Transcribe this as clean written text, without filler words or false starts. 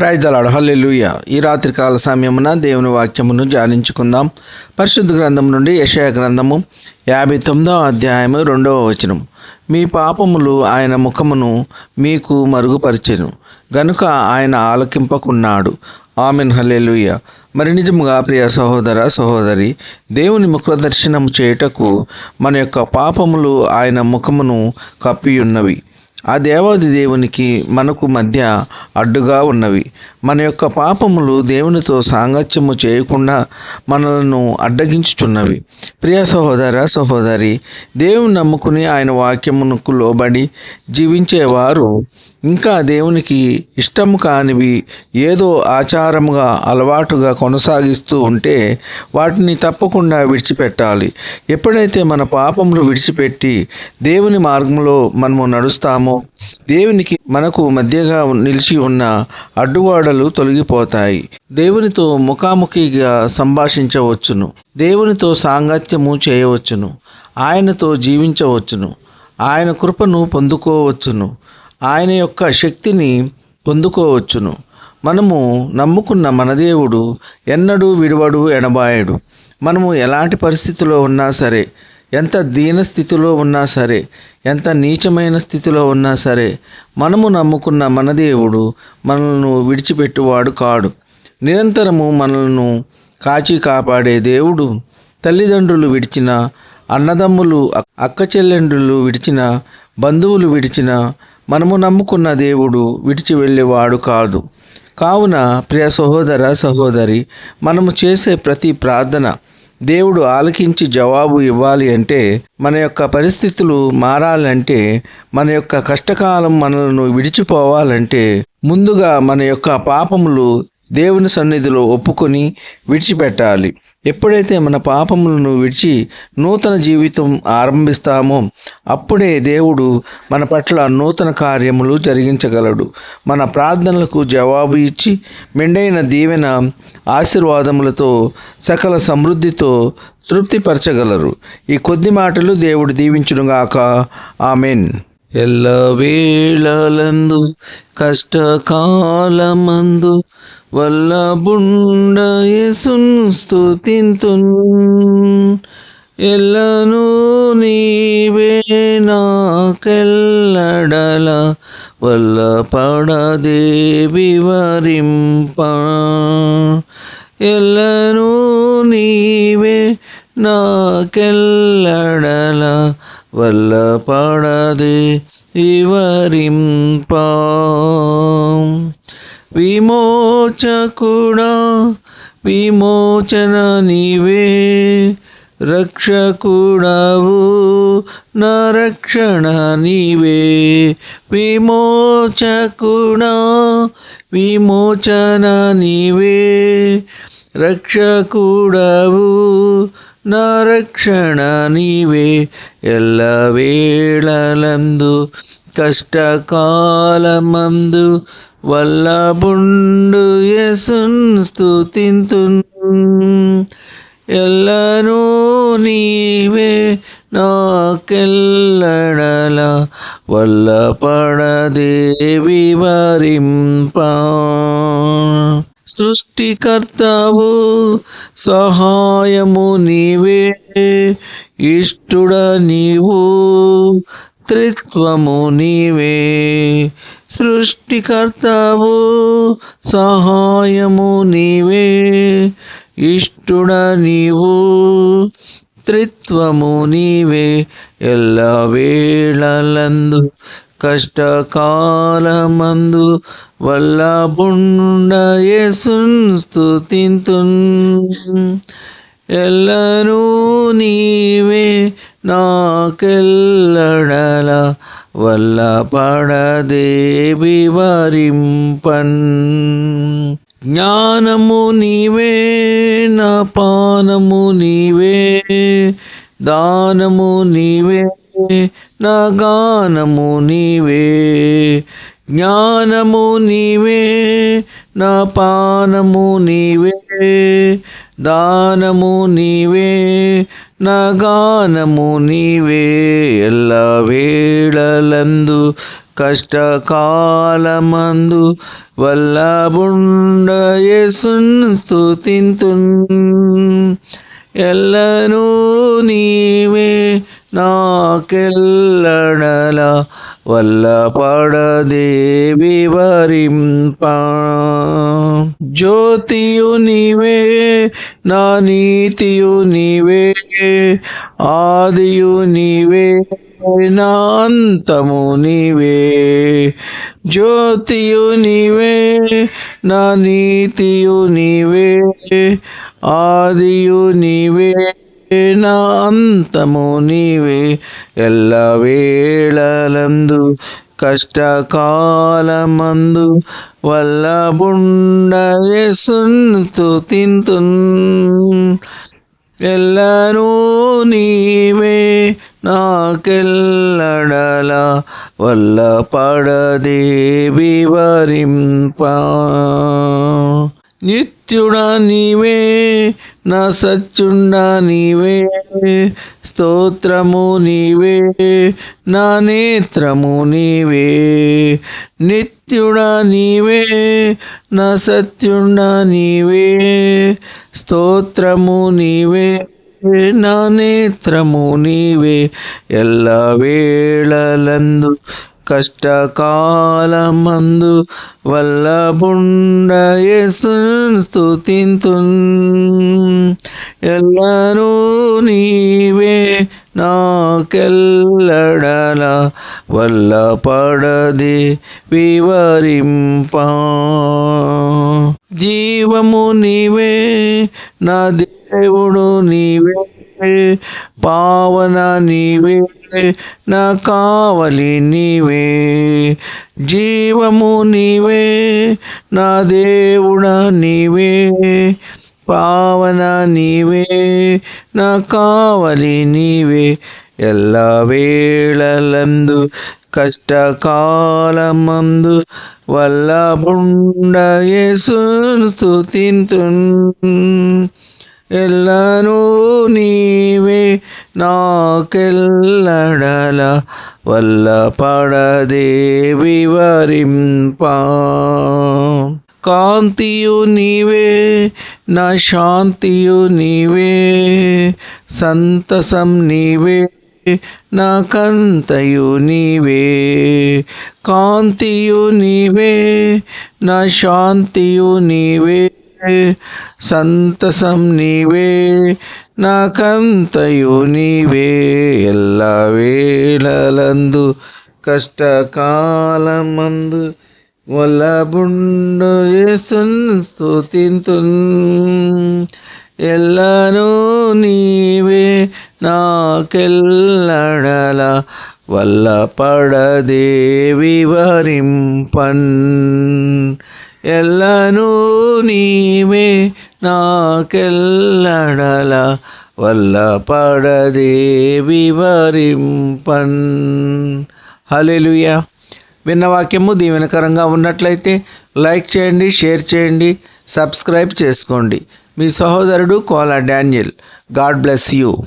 Praise the lord. హల్లెలూయా. ఈ రాత్రికాల సమయమున దేవుని వాక్యమును ధ్యానించుకుందాం. పరిశుద్ధ గ్రంథం నుండి యెషయా గ్రంథము 59వ అధ్యాయము 2వ వచనం. మీ పాపములు ఆయన ముఖమును మీకు మరుగుపరిచెను గనుక ఆయన ఆలకింపకున్నాడు. ఆమెన్. హల్లెలూయా. మరి నిజముగా ప్రియ సహోదర సహోదరి, దేవుని ముఖ దర్శనం చేయుటకు మన యొక్క పాపములు ఆయన ముఖమును కప్పియున్నవి. ఆ దేవాది దేవునికి మనకు మధ్య అడ్డుగా ఉన్నవి. మన యొక్క పాపములు దేవునితో సాంగత్యము చేయకుండా మనలను అడ్డగించుచున్నవి. ప్రియ సహోదర సహోదరి, దేవుని నమ్ముకుని ఆయన వాక్యమునకు లోబడి జీవించేవారు ఇంకా దేవునికి ఇష్టము కానివి ఏదో ఆచారముగా అలవాటుగా కొనసాగిస్తూ ఉంటే వాటిని తప్పకుండా విడిచిపెట్టాలి. ఎప్పుడైతే మన పాపములు విడిచిపెట్టి దేవుని మార్గంలో మనము నడుస్తామో దేవునికి మనకు మధ్యగా నిలిచి ఉన్న అడ్డుగోడలు తొలగిపోతాయి. దేవునితో ముఖాముఖిగా సంభాషించవచ్చును, దేవునితో సాంగత్యము చేయవచ్చును, ఆయనతో జీవించవచ్చును, ఆయన కృపను పొందుకోవచ్చును, ఆయన యొక్క శక్తిని పొందుకోవచ్చును. మనము నమ్ముకున్న మన దేవుడు ఎన్నడూ విడువడు, ఎడబాయడు. మనము ఎలాంటి పరిస్థితిలో ఉన్నా సరే, ఎంత దీన స్థితిలో ఉన్నా సరే, ఎంత నీచమైన స్థితిలో ఉన్నా సరే, మనము నమ్ముకున్న మన దేవుడు మనల్ని విడిచిపెట్టువాడు కాడు. నిరంతరము మనల్ని కాచి కాపాడే దేవుడు. తల్లిదండ్రులు విడిచిన, అన్నదమ్ములు అక్క చెల్లెండ్రులు విడిచిన, బంధువులు విడిచిన మనము నమ్ముకున్న దేవుడు విడిచి వెళ్ళేవాడు కాదు. కావున ప్రియ సహోదర సహోదరి, మనము చేసే ప్రతి ప్రార్థన దేవుడు ఆలకించి జవాబు ఇవ్వాలి అంటే, మన యొక్క పరిస్థితులు మారాలంటే, మన యొక్క కష్టకాలం మనలను విడిచిపోవాలంటే ముందుగా మన యొక్క పాపములు దేవుని సన్నిధిలో ఒప్పుకొని విడిచిపెట్టాలి. ఎప్పుడైతే మన పాపములను విడిచి నూతన జీవితం ఆరంభిస్తామో అప్పుడే దేవుడు మన పట్ల నూతన కార్యములు జరిగించగలడు. మన ప్రార్థనలకు జవాబు ఇచ్చి మెండైన దీవెన ఆశీర్వాదములతో సకల సమృద్ధితో తృప్తిపరచగలరు. ఈ కొద్ది మాటలు దేవుడు దీవించునుగాక. ఆమెన్. ఎల్లవేళలందు కష్టకాలమందు వల్లబుండ యేసున్ స్తుతింతున్, ఎల్లను నీవే నాకెల్లడల వల్లపడదే వివరింప, ఎల్లను నీవే నాకెల్లడల వల్లపడదే వివరింప. విమోచకుడా విమోచన నీవే, రక్షకుడవు నా రక్షణ నీవే. విమోచకుడా విమోచన నీవే, రక్షకుడవు నా రక్షణ నీవే. ఎల్లవేళలందు కష్టకాలమందు వల్లబుండు యేసున్ స్తుతింతున్, ఎల్లను నీవే నాకెల్లడల వల్లపడదే వివరింప. సృష్టికర్తవు సహాయము నీవే, ఇష్టుడ నీవు త్రిత్వము నీవే. సృష్టికర్తవు సహాయము నీవే, ఇష్టుడ నీవు త్రిత్వము నీవే. ఎల్లవేళలందు కష్టకాలమందు వల్లబుండ యేసున్ స్తుతింతున్, ఎల్లను నీవే నాకెల్లడల వల్లపడదే వివరింపన్. జ్ఞానము నీవే నా పానము నీవే, దానము నీవే నా గానము నీవే. జ్ఞానము నీవే నా పానము నీవే, దానము నీవే నా గానము నీవే. ఎల్లవేళలందు కష్టకాలమందు వల్లబుండ యేసును స్తుతింతున్. ఎల్లను నీవే నాకెల్లడల వల్లపడదే వివరింప. జ్యోతియు నీవే నా నీతియు నీవే, ఆదియు నీవే నా అంతము నీవే. జ్యోతియు నీవే నా నీతియు నీవే, ఆదియు నీవే నా అంతము నీవే. ఎల్లవేళలందు కష్టకాలమందు వల్లబుండ యేసును స్తుతింతున్. ఎల్లను నీవే నాకెల్లడల వల్లపడదే వివరింప. నిత్యుడా నీవే నా సత్యుడా నీవే, స్తోత్రము నీవే నా నేత్రము నీవే. నిత్యుడా నీవే నా సత్యుడా నీవే, స్తోత్రము నీవే నా నేత్రము నీవే. ఎల్లవేళలందు కష్టకాలమందు వల్లబుండ యేసును స్తుతింతున్. ఎల్లను నీవే నాకెల్లడల వల్లపడదే వివరింప. జీవము నీవే నా దేవుడు నీవే, పావన నీవే నా కావలి నీవే. జీవము నీవే నా దేవుడా నీవే, పావన నీవే నా కావలి నీవే. ఎల్లవేళలందు కష్టకాలమందు వల్లబుండ యేసును స్తుతింతున్. ఎల్లను నీవే నాకెల్లడల వల్లపడదే వివరింప. కాంతియు నీవే నా శాంతియు నీవే, సంతసం నీవే నాకంతయు నీవే. కాంతియు నీవే నా శాంతియు నీవే, సంతసం నీవే నాకంతయు నీవే. ఎల్లవేళలందు కష్టకాలమందు వల్లబుండ యేసును స్తుతింతున్. ఎల్లను నీవే నాకెల్లడల వల్లపడదే వివరింపన్. ఎల్లను నీవే నాకెల్లడల వల్లపడదే వివరింపన్. హల్లెలూయా. విన్న వాక్యము దీవెనకరంగా ఉన్నట్లయితే లైక్ చేయండి, షేర్ చేయండి, సబ్స్క్రైబ్ చేసుకోండి. మీ సహోదరుడు Kola Daniel. God bless you.